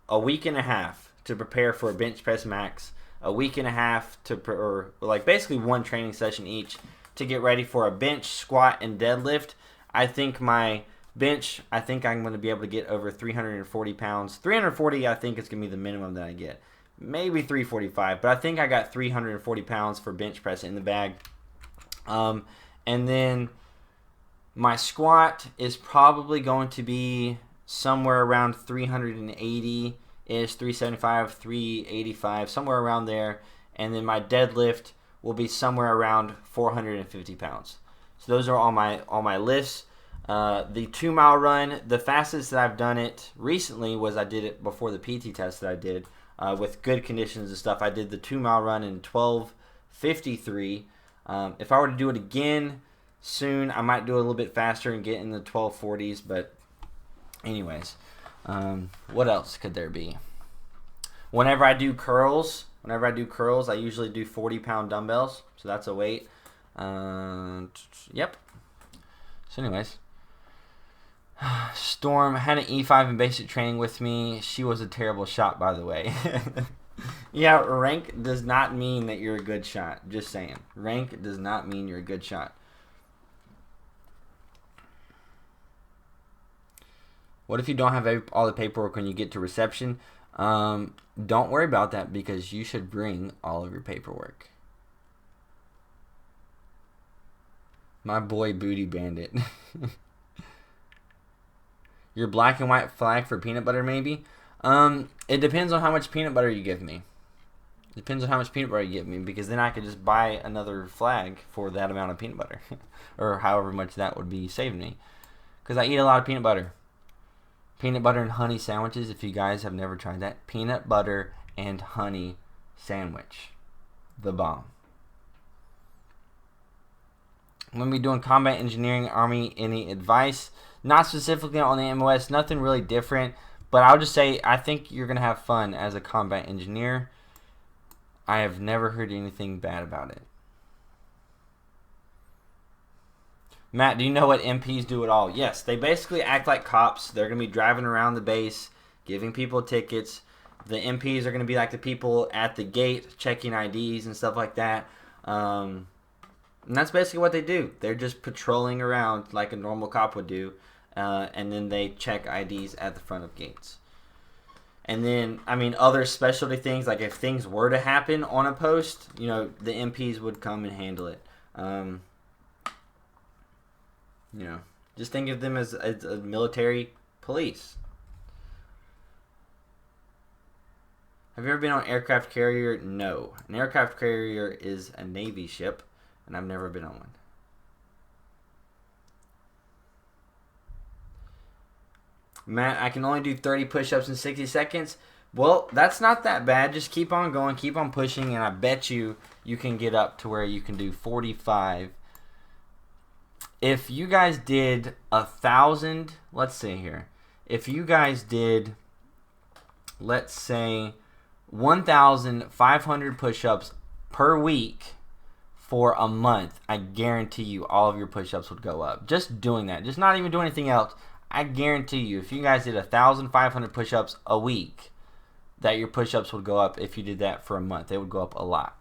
a week and a half to prepare for a bench press max, a week and a half or like basically one training session each to get ready for a bench, squat, and deadlift, I think my bench, I think I'm going to be able to get over 340 pounds. 340, I think, is going to be the minimum that I get. Maybe 345, but I think I got 340 pounds for bench press in the bag. And then my squat is probably going to be somewhere around 380-ish, 375, 385, somewhere around there. And then my deadlift will be somewhere around 450 pounds. So those are all my lifts. The 2 mile run, the fastest that I've done it recently was I did it before the PT test that I did with good conditions and stuff. I did the 2 mile run in 12:53. If I were to do it again soon, I might do it a little bit faster and get in the 12:40s. But anyways, what else could there be? Whenever I do curls, I usually do 40-pound dumbbells. So that's a weight. Yep. So anyways, Storm had an E5 in basic training with me. She was a terrible shot, by the way. Yeah, rank does not mean that you're a good shot. Just saying. Rank does not mean you're a good shot. What if you don't have all the paperwork when you get to reception? Don't worry about that because you should bring all of your paperwork. My boy Booty Bandit. Your black and white flag for peanut butter, maybe? It depends on how much peanut butter you give me. Depends on how much peanut butter you give me, because then I could just buy another flag for that amount of peanut butter. Or however much that would be saving me. Because I eat a lot of peanut butter. Peanut butter and honey sandwiches, if you guys have never tried that. Peanut butter and honey sandwich. The bomb. I'm going to be doing combat engineering, Army, any advice? Not specifically on the MOS, nothing really different. But I'll just say, I think you're going to have fun as a combat engineer. I have never heard anything bad about it. Matt, do you know what MPs do at all? Yes, they basically act like cops. They're going to be driving around the base, giving people tickets. The MPs are going to be like the people at the gate, checking IDs and stuff like that. And that's basically what they do. They're just patrolling around like a normal cop would do. And then they check IDs at the front of gates. And then, I mean, other specialty things, like if things were to happen on a post, you know, the MPs would come and handle it. You know, just think of them as a military police. Have you ever been on an aircraft carrier? No. An aircraft carrier is a Navy ship, and I've never been on one. Matt, I can only do 30 push-ups in 60 seconds. Well, that's not that bad. Just keep on going, keep on pushing, and I bet you can get up to where you can do 45. If you guys did 1,000, let's see here. If you guys did, let's say, 1,500 push-ups per week for a month, I guarantee you all of your push-ups would go up. Just doing that. Just not even doing anything else. I guarantee you, if you guys did 1,500 push-ups a week, that your push-ups would go up. If you did that for a month, they would go up a lot.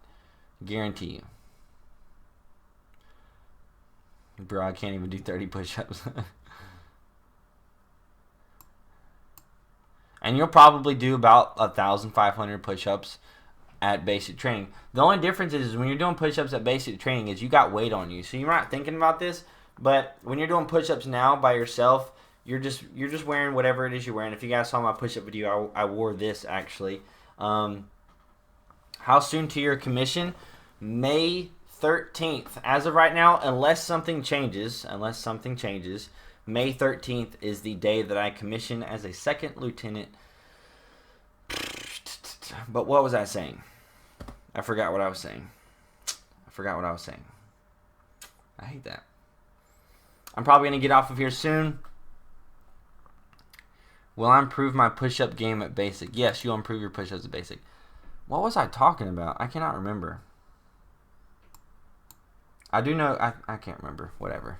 Guarantee you. Bro, I can't even do 30 push-ups. And you'll probably do about 1,500 push-ups at basic training. The only difference is when you're doing push-ups at basic training is you got weight on you. So you're not thinking about this, but when you're doing push-ups now by yourself, you're just wearing whatever it is you're wearing. If you guys saw my push-up video, I wore this actually. How soon to your commission? May 13th. As of right now, unless something changes, May 13th is the day that I commission as a second lieutenant. But what was I saying? I forgot what I was saying. I hate that. I'm probably going to get off of here soon. Will I improve my push-up game at basic? Yes, you'll improve your push-ups at basic. What was I talking about? I cannot remember. I do know. I can't remember. Whatever.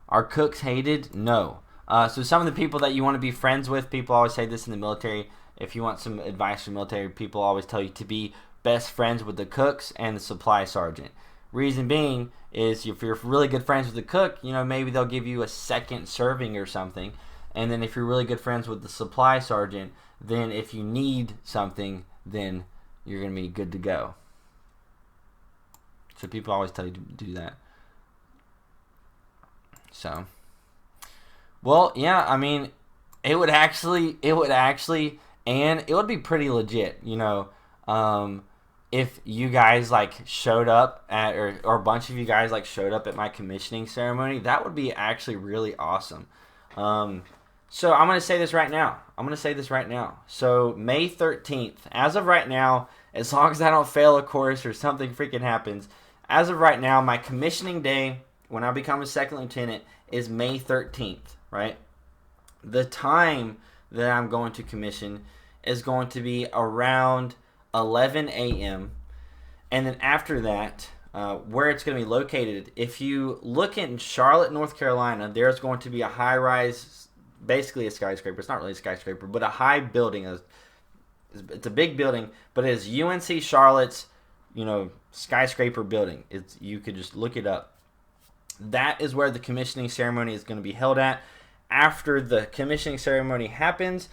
Are cooks hated? No. So some of the people that you want to be friends with, people always say this in the military. If you want some advice from military, people always tell you to be best friends with the cooks and the supply sergeant. Reason being is if you're really good friends with the cook, you know, maybe they'll give you a second serving or something. And then if you're really good friends with the supply sergeant, then if you need something, then you're going to be good to go. So people always tell you to do that. So, well, yeah, I mean, it would actually, and it would be pretty legit, you know, if you guys like showed up at, or a bunch of you guys like showed up at my commissioning ceremony. That would be actually really awesome. So I'm going to say this right now. So May 13th, as of right now, as long as I don't fail a course or something freaking happens, as of right now, my commissioning day when I become a second lieutenant is May 13th, right? The time that I'm going to commission is going to be around 11 a.m. And then after that, where it's going to be located, if you look in Charlotte, North Carolina, there's going to be a high-rise, basically a skyscraper. It's not really a skyscraper, but a high building. It's a big building, but it is UNC Charlotte's, you know, skyscraper building. You could just look it up. That is where the commissioning ceremony is going to be held at. After the commissioning ceremony happens,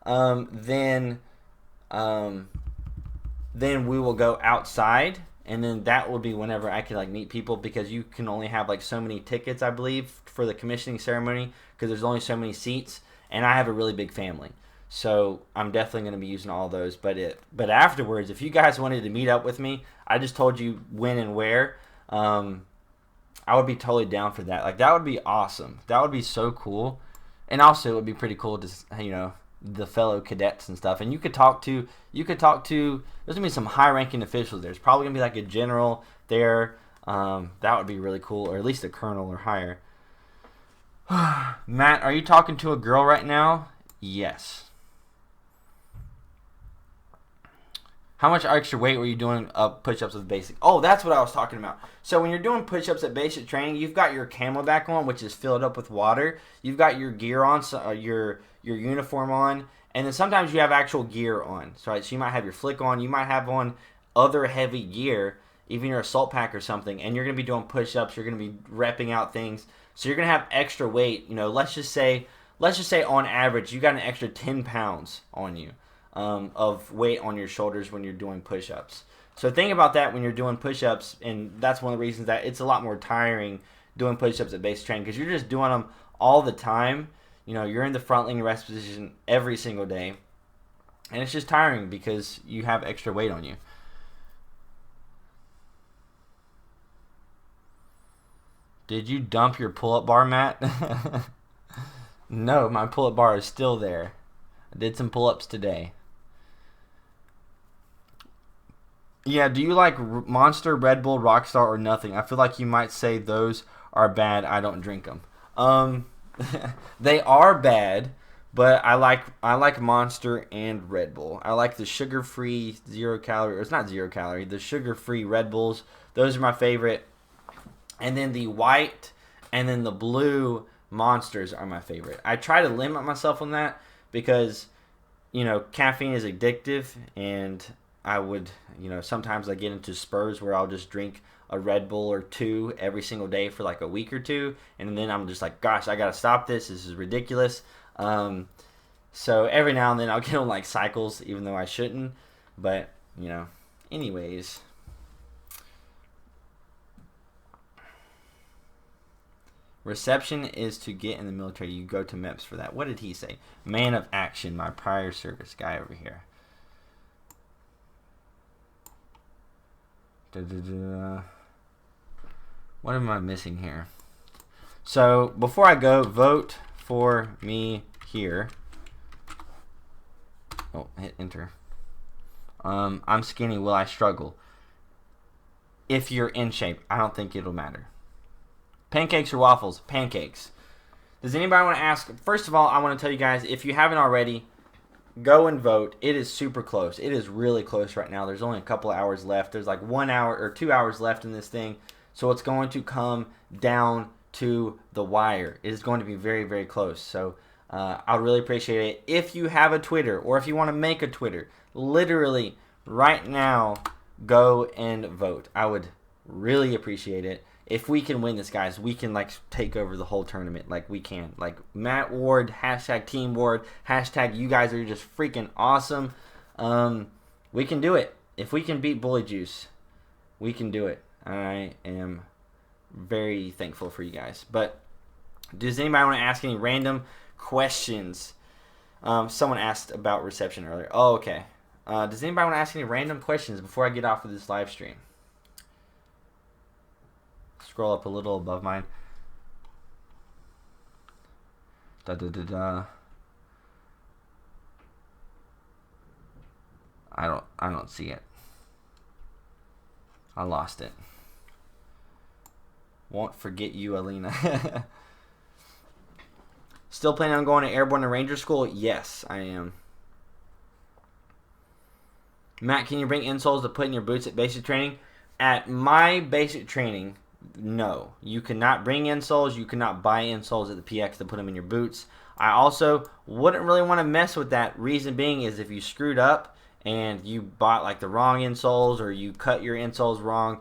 then we will go outside, and then that will be whenever I can like meet people, because you can only have like so many tickets, I believe, for the commissioning ceremony, because there's only so many seats, and I have a really big family, so I'm definitely going to be using all those. But afterwards, if you guys wanted to meet up with me, I just told you when and where. I would be totally down for that. Like, that would be awesome. That would be so cool. And also, it would be pretty cool to, you know, the fellow cadets and stuff. And you could talk to, there's going to be some high-ranking officials there. There's probably going to be like a general there. That would be really cool, or at least a colonel or higher. Matt, are you talking to a girl right now? Yes. How much extra weight were you doing push-ups with basic? Oh, that's what I was talking about. So when you're doing push-ups at basic training, you've got your camelback on, which is filled up with water. You've got your gear on, so, your uniform on, and then sometimes you have actual gear on. So you might have your flick on. You might have on other heavy gear, even your assault pack or something, and you're going to be doing push-ups. You're going to be repping out things. So you're going to have extra weight. You know, let's just say on average, you got an extra 10 pounds on you. Of weight on your shoulders when you're doing push-ups. So think about that when you're doing push-ups, and that's one of the reasons that it's a lot more tiring doing push-ups at basic training, because you're just doing them all the time. You know, you're in the front leaning rest position every single day, and it's just tiring because you have extra weight on you. Did you dump your pull-up bar, Matt? No, my pull-up bar is still there. I did some pull-ups today. Yeah, do you like Monster, Red Bull, Rockstar, or nothing? I feel like you might say those are bad. I don't drink them. They are bad, but I like Monster and Red Bull. I like the sugar-free, zero-calorie, or it's not zero-calorie, the sugar-free Red Bulls. Those are my favorite. And then the white and then the blue Monsters are my favorite. I try to limit myself on that because, you know, caffeine is addictive, and I would, you know, sometimes I get into spurs where I'll just drink a Red Bull or two every single day for like a week or two, and then I'm just like, gosh, I gotta stop this. This is ridiculous. So every now and then I'll get on like cycles, even though I shouldn't. But, you know, anyways. Reception is to get in the military. You go to MEPS for that. What did he say? Man of action, my prior service guy over here. What am I missing here? So, before I go, vote for me here. Oh, hit enter. I'm skinny. Will I struggle? If you're in shape, I don't think it'll matter. Pancakes or waffles? Pancakes. Does anybody want to ask? First of all, I want to tell you guys, if you haven't already, go and vote. It is super close. It is really close right now. There's only a couple of hours left. There's like 1 hour or 2 hours left in this thing. So it's going to come down to the wire. It is going to be very, very close. So I would really appreciate it. If you have a Twitter or if you want to make a Twitter, literally right now, go and vote. I would really appreciate it. If we can win this, guys, we can like take over the whole tournament. Like we can. Like Matt Ward, hashtag Team Ward, hashtag you guys are just freaking awesome. We can do it. If we can beat Bully Juice, we can do it. I am very thankful for you guys. But does anybody want to ask any random questions? Someone asked about reception earlier. Oh, okay. Does anybody want to ask any random questions before I get off of this live stream? Scroll up a little above mine. I don't see it. I lost it. Won't forget you, Alina. Still planning on going to Airborne and Ranger School? Yes, I am. Matt, can you bring insoles to put in your boots at basic training? At my basic training, no. You cannot bring insoles. You cannot buy insoles at the PX to put them in your boots. I also wouldn't really want to mess with that. Reason being is if you screwed up and you bought like the wrong insoles or you cut your insoles wrong,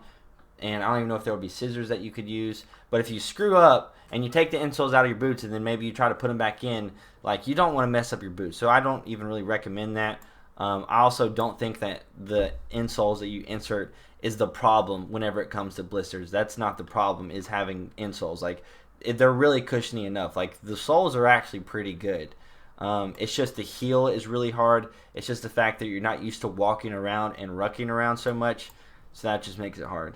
and I don't even know if there would be scissors that you could use, but if you screw up and you take the insoles out of your boots and then maybe you try to put them back in, like you don't want to mess up your boots. So I don't even really recommend that. I also don't think that the insoles that you insert is the problem whenever it comes to blisters. That's not the problem, is having insoles. Like, they're really cushiony enough. Like, the soles are actually pretty good. It's just the heel is really hard. It's just the fact that you're not used to walking around and rucking around so much, so that just makes it hard.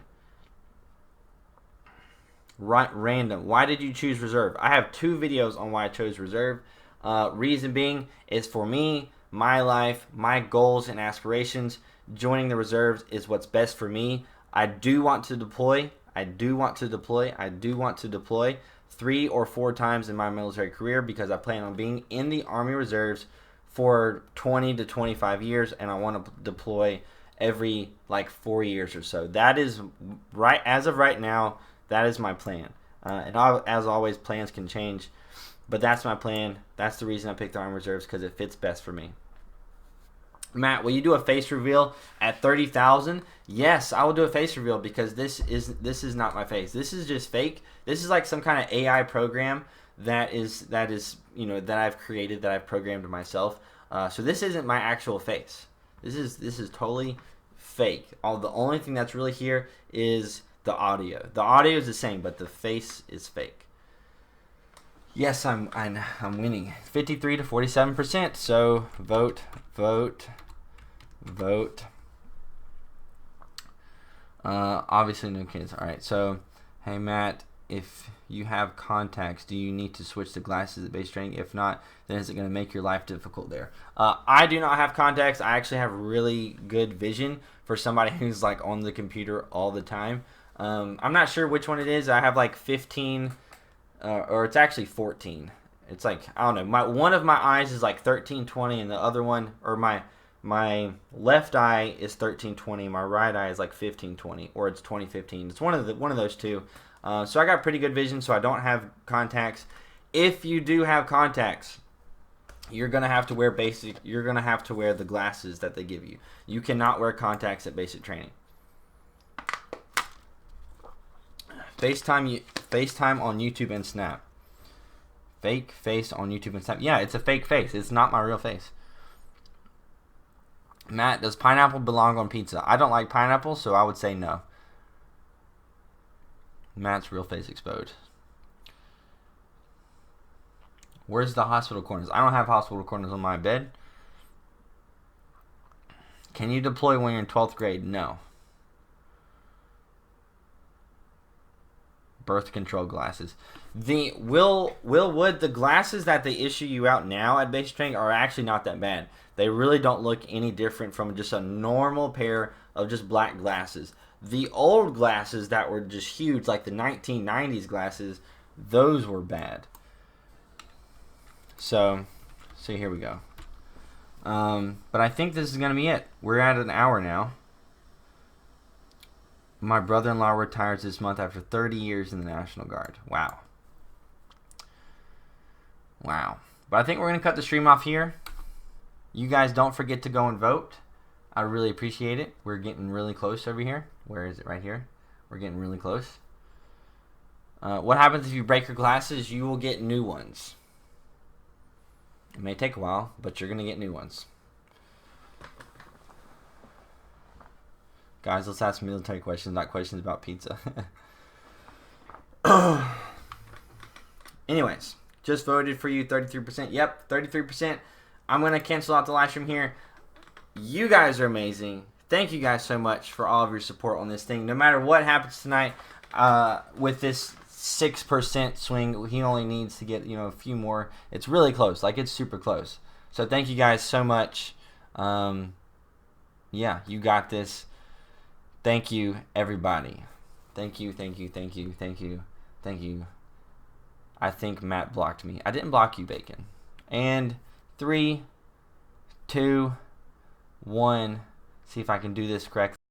Right, random. Why did you choose reserve? I have 2 videos on why I chose reserve. Reason being is for me, my life, my goals and aspirations. Joining the reserves is what's best for me. I do want to deploy. I do want to deploy 3 or 4 times in my military career because I plan on being in the Army Reserves for 20 to 25 years, and I want to deploy every like 4 years or so. That is right as of right now. That is my plan. As always, plans can change, but that's my plan. That's the reason I picked the Army Reserves, because it fits best for me. Matt, will you do a face reveal at 30,000? Yes, I will do a face reveal because this is not my face. This is just fake. This is like some kind of AI program that is that I've created, that I've programmed myself. So this isn't my actual face. This is totally fake. The only thing that's really here is the audio. The audio is the same, but the face is fake. Yes, I'm winning 53 to 47%. So vote. Obviously no kids. All right. So, hey Matt, if you have contacts, do you need to switch to glasses at base training? If not, then is it going to make your life difficult there? I do not have contacts. I actually have really good vision for somebody who's like on the computer all the time. I'm not sure which one it is. I have like 15. Or it's actually 14. It's like, I don't know. One of my eyes is like 1320, and the other one, or my left eye is 1320. My right eye is like 1520, or it's 2015. It's one of those two. So I got pretty good vision, so I don't have contacts. If you do have contacts, you're gonna have to wear You're gonna have to wear the glasses that they give you. You cannot wear contacts at basic training. FaceTime on YouTube and Snap. Fake face on YouTube and Snap. Yeah, it's a fake face. It's not my real face. Matt, does pineapple belong on pizza? I don't like pineapple, so I would say no. Matt's real face exposed. Where's the hospital corners? I don't have hospital corners on my bed. Can you deploy when you're in 12th grade? No. Birth control glasses. The Will Wood, the glasses that they issue you out now at basic training are actually not that bad. They really don't look any different from just a normal pair of just black glasses. The old glasses that were just huge, like the 1990s glasses, those were bad. So here we go. But I think this is going to be it. We're at an hour now. My brother-in-law retires this month after 30 years in the National Guard. Wow. Wow. But I think we're going to cut the stream off here. You guys don't forget to go and vote. I really appreciate it. We're getting really close over here. Where is it? Right here. We're getting really close. What happens if you break your glasses? You will get new ones. It may take a while, but you're going to get new ones. Guys, let's ask military questions, not questions about pizza. Anyways, just voted for you, 33%. Yep, 33%. I'm going to cancel out the live stream here. You guys are amazing. Thank you guys so much for all of your support on this thing. No matter what happens tonight, with this 6% swing, he only needs to get, a few more. It's really close. Like, it's super close. So thank you guys so much. Yeah, you got this. Thank you, everybody. Thank you, thank you, thank you, thank you, thank you. I think Matt blocked me. I didn't block you, Bacon. And 3, 2, 1. See if I can do this correctly.